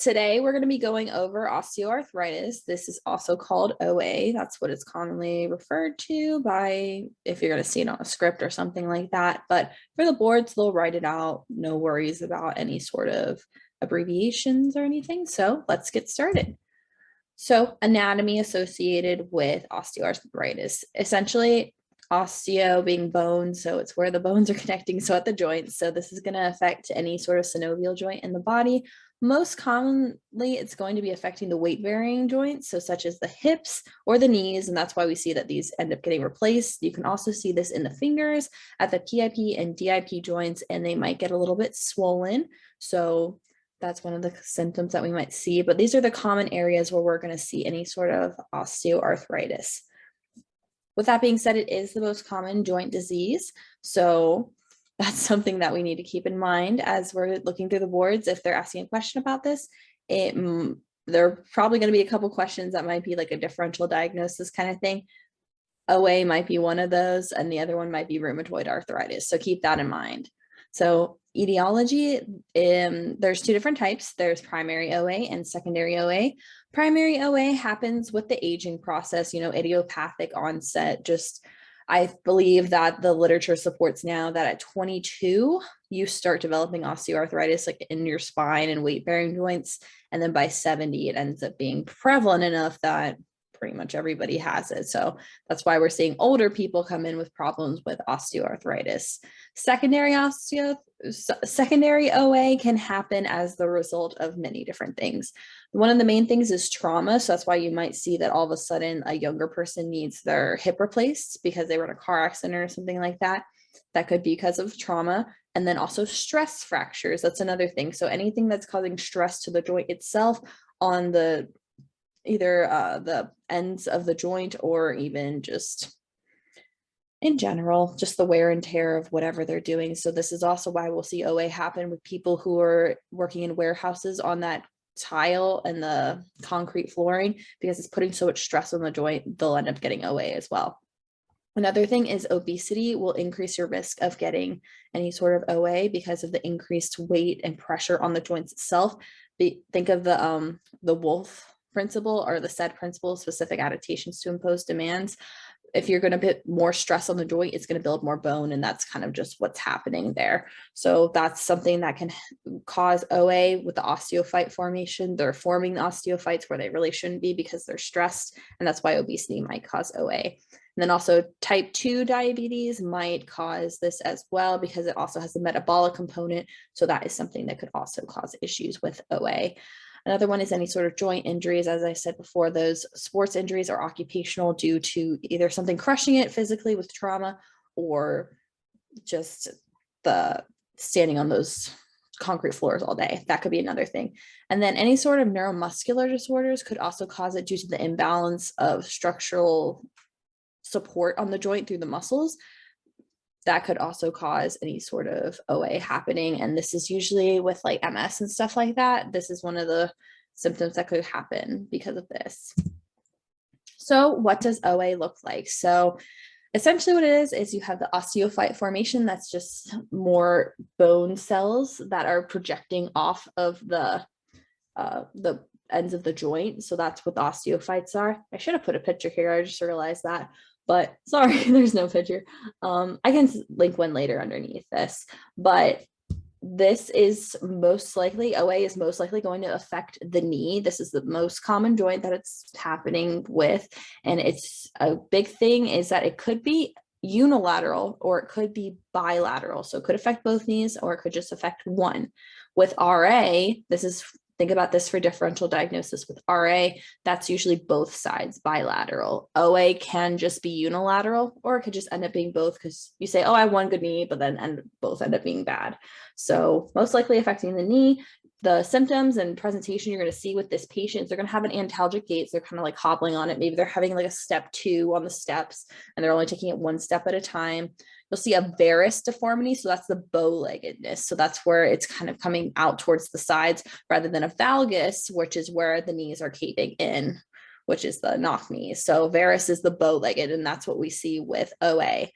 Today, we're going to be going over osteoarthritis. This is also called OA. That's what it's commonly referred to by, if you're going to see it on a script or something like that. But for the boards, they'll write it out. No worries about any sort of abbreviations or anything. So let's get started. So anatomy associated with osteoarthritis, essentially osteo being bone. So it's where the bones are connecting. So at the joints. So this is going to affect any sort of synovial joint in the body. Most commonly, it's going to be affecting the weight bearing joints, so such as the hips or the knees, and that's why we see that these end up getting replaced. You can also see this in the fingers at the PIP and DIP joints, and they might get a little bit swollen. So that's one of the symptoms that we might see, but these are the common areas where we're going to see any sort of osteoarthritis. With that being said, it is the most common joint disease, so that's something that we need to keep in mind as we're looking through the boards. If they're asking a question about this, there are probably going to be a couple questions that might be like a differential diagnosis kind of thing. OA might be one of those, and the other one might be rheumatoid arthritis. So keep that in mind. So etiology, there's two different types. There's primary OA and secondary OA. Primary OA happens with the aging process, idiopathic onset. I believe that the literature supports now that at 22, you start developing osteoarthritis like in your spine and weight bearing joints. And then by 70, it ends up being prevalent enough that pretty much everybody has it. So that's why we're seeing older people come in with problems with osteoarthritis. Secondary OA can happen as the result of many different things. One of the main things is trauma. So that's why you might see that all of a sudden a younger person needs their hip replaced because they were in a car accident or something like that. That could be because of trauma. And then also stress fractures. That's another thing. So anything that's causing stress to the joint itself on either the ends of the joint or even just in general, just the wear and tear of whatever they're doing. So this is also why we'll see OA happen with people who are working in warehouses on that tile and the concrete flooring, because it's putting so much stress on the joint, they'll end up getting OA as well. Another thing is obesity will increase your risk of getting any sort of OA because of the increased weight and pressure on the joints itself. Think of the Wolf principle or the SAID principle, specific adaptations to impose demands. If you're going to put more stress on the joint, it's going to build more bone, and that's kind of just what's happening there. So that's something that can cause OA with the osteophyte formation. They're forming the osteophytes where they really shouldn't be because they're stressed, and that's why obesity might cause OA. And then also type 2 diabetes might cause this as well because it also has a metabolic component. So that is something that could also cause issues with OA. Another one is any sort of joint injuries. As I said before, those sports injuries are occupational due to either something crushing it physically with trauma or just the standing on those concrete floors all day. That could be another thing. And then any sort of neuromuscular disorders could also cause it due to the imbalance of structural support on the joint through the muscles. That could also cause any sort of OA happening. And this is usually with like MS and stuff like that. This is one of the symptoms that could happen because of this. So what does OA look like? So essentially what it is you have the osteophyte formation. That's just more bone cells that are projecting off of the ends of the joint. So that's what the osteophytes are. I should have put a picture here. I just realized that. But sorry, there's no picture. I can link one later underneath this, but this is most likely, OA is most likely going to affect the knee. This is the most common joint that it's happening with. And it's a big thing is that it could be unilateral or it could be bilateral. So it could affect both knees or it could just affect one. With RA, think about this for differential diagnosis. With RA, that's usually both sides, bilateral. OA can just be unilateral, or it could just end up being both because you say, oh, I have one good knee, but then both end up being bad. So most likely affecting the knee. The symptoms and presentation you're going to see with this patient, they're going to have an antalgic gait. So they're kind of like hobbling on it. Maybe they're having like a step 2 on the steps, and they're only taking it one step at a time. You'll see a varus deformity. So that's the bow-leggedness. So that's where it's kind of coming out towards the sides rather than a valgus, which is where the knees are caving in, which is the knock knee. So varus is the bow-legged, and that's what we see with OA.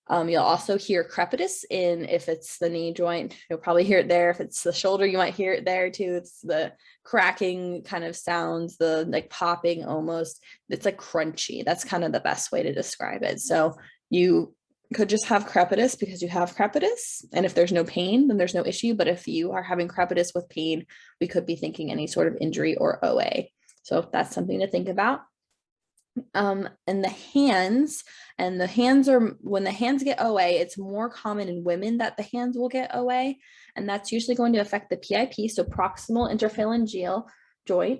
You'll also hear crepitus if it's the knee joint, you'll probably hear it there. If it's the shoulder, you might hear it there too. It's the cracking kind of sounds, the like popping almost. It's like crunchy. That's kind of the best way to describe it. So you could just have crepitus because you have crepitus. And if there's no pain, then there's no issue. But if you are having crepitus with pain, we could be thinking any sort of injury or OA. So that's something to think about. And the hands are, when the hands get OA, it's more common in women that the hands will get OA, and that's usually going to affect the PIP, so proximal interphalangeal joint.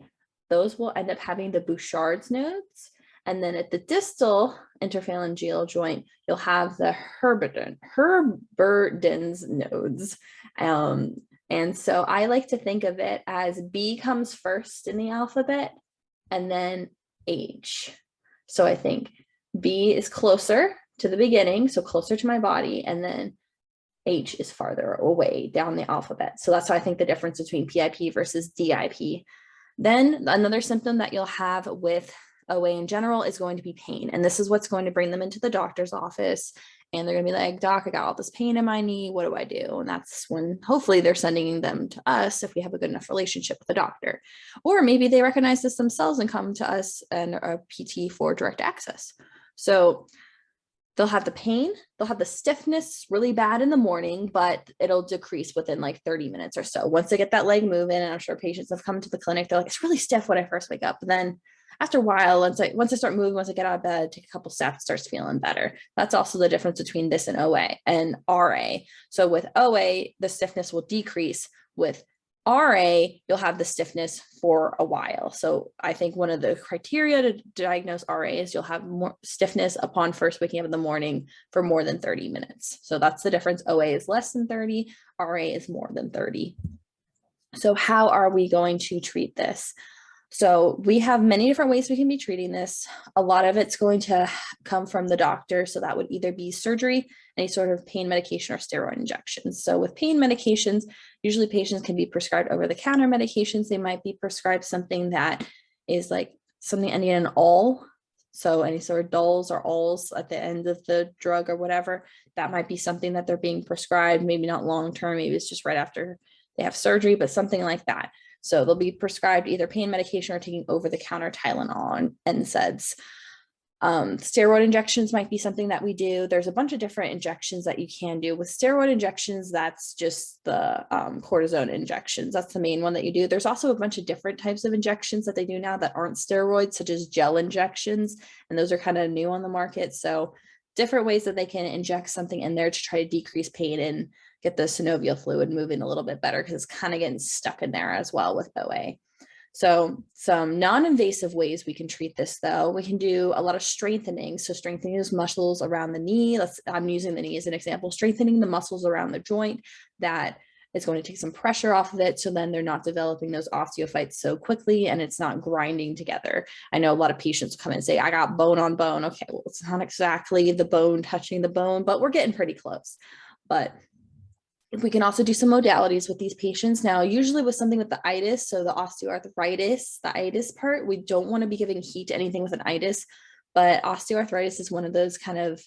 Those will end up having the Bouchard's nodes, and then at the distal interphalangeal joint, you'll have the Heberden's nodes. And so I like to think of it as B comes first in the alphabet and then H. So I think B is closer to the beginning, so closer to my body, and then H is farther away down the alphabet. So that's why I think the difference between PIP versus DIP. Then another symptom that you'll have with OA in general is going to be pain. And this is what's going to bring them into the doctor's office. And they're going to be like, doc, I got all this pain in my knee. What do I do? And that's when hopefully they're sending them to us if we have a good enough relationship with the doctor. Or maybe they recognize this themselves and come to us and a PT for direct access. So they'll have the pain, they'll have the stiffness really bad in the morning, but it'll decrease within like 30 minutes or so. Once they get that leg moving, and I'm sure patients have come to the clinic, they're like, it's really stiff when I first wake up. But then after a while, once I start moving, once I get out of bed, take a couple steps, it starts feeling better. That's also the difference between this and OA and RA. So with OA, the stiffness will decrease. With RA, you'll have the stiffness for a while. So I think one of the criteria to diagnose RA is you'll have more stiffness upon first waking up in the morning for more than 30 minutes. So that's the difference. OA is less than 30, RA is more than 30. So how are we going to treat this? So we have many different ways we can be treating this. A lot of it's going to come from the doctor. So that would either be surgery, any sort of pain medication, or steroid injections. So with pain medications, usually patients can be prescribed over-the-counter medications. They might be prescribed something that is like something ending in an all. So any sort of dulls or alls at the end of the drug or whatever, that might be something that they're being prescribed, maybe not long-term, maybe it's just right after they have surgery, but something like that. So they'll be prescribed either pain medication or taking over-the-counter Tylenol and NSAIDs. Steroid injections might be something that we do. There's a bunch of different injections that you can do. With steroid injections, that's just the cortisone injections. That's the main one that you do. There's also a bunch of different types of injections that they do now that aren't steroids, such as gel injections, and those are kind of new on the market. So different ways that they can inject something in there to try to decrease pain and get the synovial fluid moving a little bit better, because it's kind of getting stuck in there as well with OA. So some non-invasive ways we can treat this, though, we can do a lot of strengthening. So strengthening those muscles around the knee. I'm using the knee as an example, strengthening the muscles around the joint. That is going to take some pressure off of it. So then they're not developing those osteophytes so quickly and it's not grinding together. I know a lot of patients come in and say, I got bone on bone. Okay, well, it's not exactly the bone touching the bone, but we're getting pretty close. But we can also do some modalities with these patients. Now, usually with something with the itis, so the osteoarthritis, the itis part, we don't want to be giving heat to anything with an itis, but osteoarthritis is one of those kind of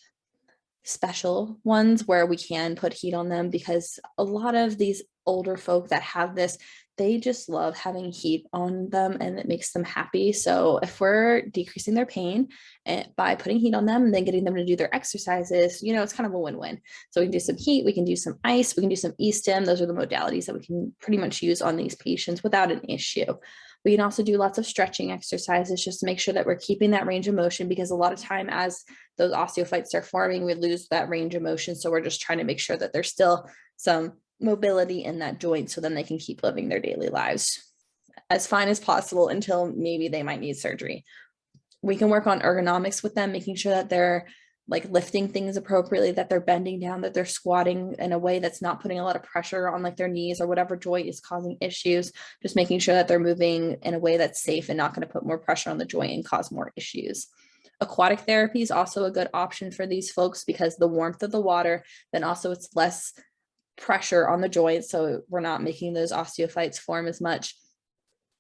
special ones where we can put heat on them, because a lot of these older folk that have this, they just love having heat on them and it makes them happy. So if we're decreasing their pain by putting heat on them and then getting them to do their exercises, it's kind of a win-win. So we can do some heat, we can do some ice, we can do some e-stim. Those are the modalities that we can pretty much use on these patients without an issue. We can also do lots of stretching exercises just to make sure that we're keeping that range of motion, because a lot of time as those osteophytes start forming, we lose that range of motion. So we're just trying to make sure that there's still some mobility in that joint, so then they can keep living their daily lives as fine as possible until maybe they might need surgery. We can work on ergonomics with them, making sure that they're like lifting things appropriately, that they're bending down, that they're squatting in a way that's not putting a lot of pressure on like their knees or whatever joint is causing issues, just making sure that they're moving in a way that's safe and not going to put more pressure on the joint and cause more issues. Aquatic therapy is also a good option for these folks, because the warmth of the water, then also it's less pressure on the joint, so we're not making those osteophytes form as much.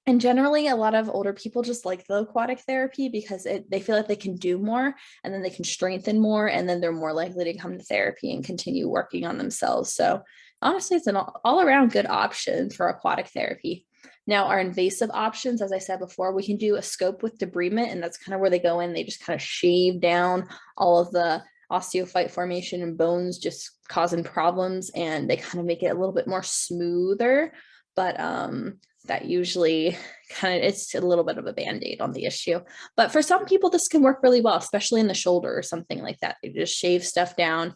And generally, a lot of older people just like the aquatic therapy because they feel like they can do more and then they can strengthen more, and then they're more likely to come to therapy and continue working on themselves. So honestly, it's an all around good option for aquatic therapy. Now, our invasive options, as I said before, we can do a scope with debridement, and that's kind of where they go in. They just kind of shave down all of the osteophyte formation and bones just causing problems, and they kind of make it a little bit more smoother. But that usually it's a little bit of a band-aid on the issue. But for some people, this can work really well, especially in the shoulder or something like that. They just shave stuff down,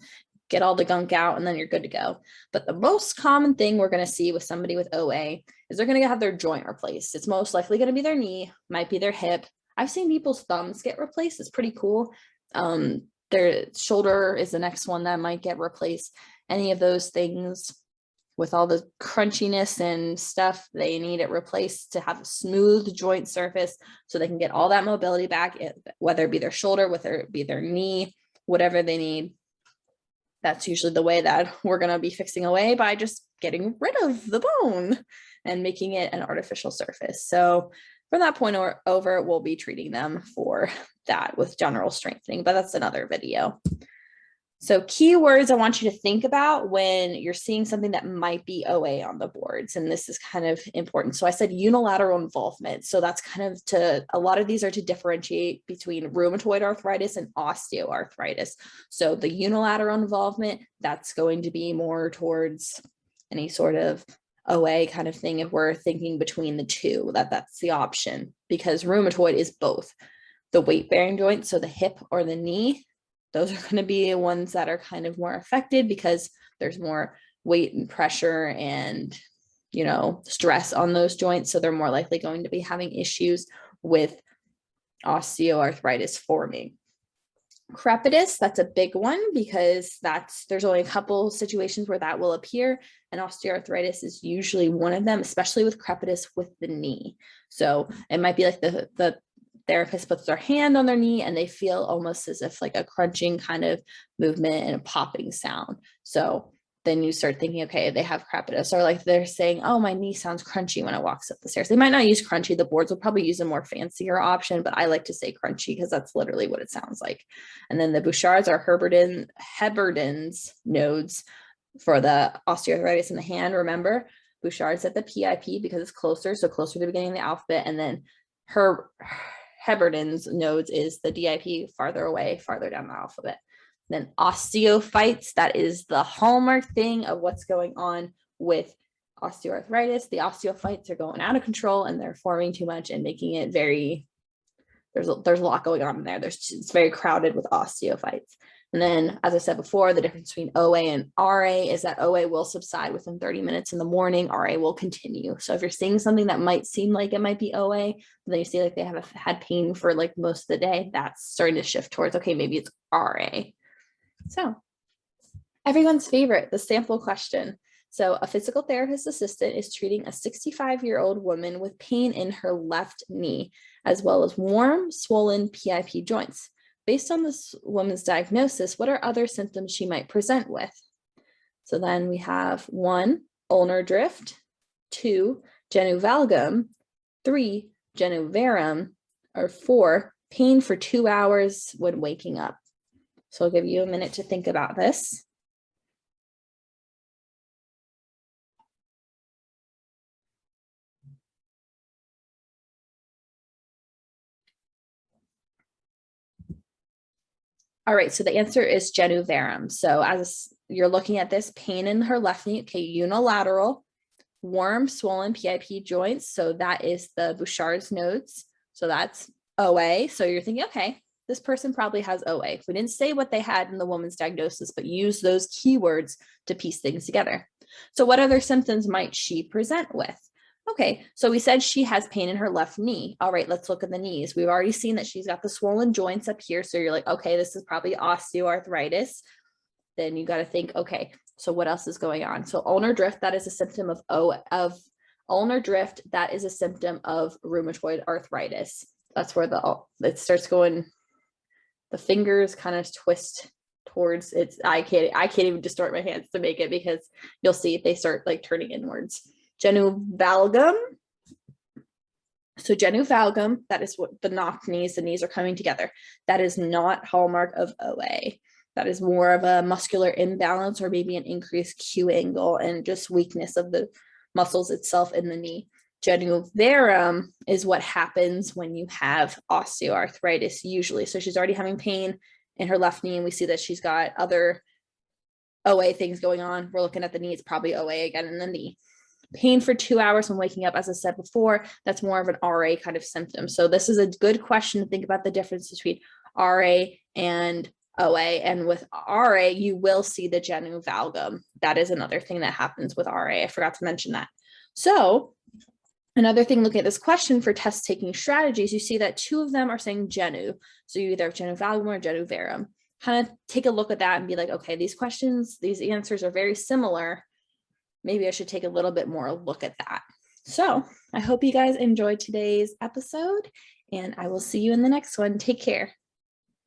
get all the gunk out, and then you're good to go. But the most common thing we're going to see with somebody with OA is they're going to have their joint replaced. It's most likely going to be their knee, might be their hip. I've seen people's thumbs get replaced. It's pretty cool. Their shoulder is the next one that might get replaced. Any of those things, with all the crunchiness and stuff, they need it replaced to have a smooth joint surface so they can get all that mobility back, whether it be their shoulder, whether it be their knee, whatever they need. That's usually the way that we're going to be fixing away, by just getting rid of the bone and making it an artificial surface. So from that point over, we'll be treating them for that with general strengthening, but that's another video. So keywords I want you to think about when you're seeing something that might be OA on the boards, and this is kind of important. So I said unilateral involvement. So that's kind of a lot of these are to differentiate between rheumatoid arthritis and osteoarthritis. So the unilateral involvement, that's going to be more towards any sort of OA kind of thing if we're thinking between the two, that's the option, because rheumatoid is both the weight-bearing joint, so the hip or the knee. Those are going to be the ones that are kind of more affected because there's more weight and pressure and, stress on those joints. So they're more likely going to be having issues with osteoarthritis forming. Crepitus, that's a big one because there's only a couple situations where that will appear, and osteoarthritis is usually one of them, especially with crepitus with the knee. So it might be like the therapist puts their hand on their knee and they feel almost as if like a crunching kind of movement and a popping sound. So then you start thinking, okay, they have crepitus, or like they're saying, oh, my knee sounds crunchy when it walks up the stairs. They might not use crunchy. The boards will probably use a more fancier option, but I like to say crunchy because that's literally what it sounds like. And then the Bouchard's are Heberden's nodes for the osteoarthritis in the hand. Remember, Bouchard's at the PIP because it's closer. So closer to the beginning of the alphabet. And then Heberden's nodes is the DIP farther away, farther down the alphabet. Then osteophytes, that is the hallmark thing of what's going on with osteoarthritis. The osteophytes are going out of control and they're forming too much and making it there's a lot going on in there. It's very crowded with osteophytes. And then, as I said before, the difference between OA and RA is that OA will subside within 30 minutes in the morning. RA will continue. So if you're seeing something that might seem like it might be OA, but then you see like they have had pain for like most of the day, that's starting to shift towards, okay, maybe it's RA. So everyone's favorite, the sample question. So a physical therapist assistant is treating a 65-year-old woman with pain in her left knee, as well as warm, swollen PIP joints. Based on this woman's diagnosis, what are other symptoms she might present with? So then we have 1, ulnar drift, 2, genu valgum, 3, genu varum, or 4, pain for 2 hours when waking up. So I'll give you a minute to think about this. All right, so the answer is genu varum. So as you're looking at this, pain in her left knee, okay, unilateral, warm, swollen PIP joints. So that is the Bouchard's nodes. So that's OA. So you're thinking, okay, this person probably has OA. We didn't say what they had in the woman's diagnosis, but use those keywords to piece things together. So what other symptoms might she present with? Okay, so we said she has pain in her left knee. All right, let's look at the knees. We've already seen that she's got the swollen joints up here. So you're like, okay, this is probably osteoarthritis. Then you got to think, okay, so what else is going on? So ulnar drift, that is a symptom of ulnar drift. That is a symptom of rheumatoid arthritis. That's where it starts going. The fingers kind of twist towards it's. I can't even distort my hands to make it because you'll see they start like turning inwards. Genu valgum, So genu valgum, that is what the knocked knees, the knees are coming together. That is not hallmark of OA. That is more of a muscular imbalance or maybe an increased Q angle and just weakness of the muscles itself in the knee. Genu varum is what happens when you have osteoarthritis usually. So she's already having pain in her left knee, and we see that she's got other OA things going on. We're looking at the knee, it's probably OA again in the knee. Pain for 2 hours when waking up, as I said before, that's more of an RA kind of symptom. So this is a good question to think about the difference between RA and OA. And with RA, you will see the genu valgum. That is another thing that happens with RA. I forgot to mention that. So another thing, looking at this question for test taking strategies, you see that 2 of them are saying genu. So you either have genu valgum or genu varum. Kind of take a look at that and be like, okay, these questions, these answers are very similar. Maybe I should take a little bit more look at that. So I hope you guys enjoyed today's episode, and I will see you in the next one. Take care.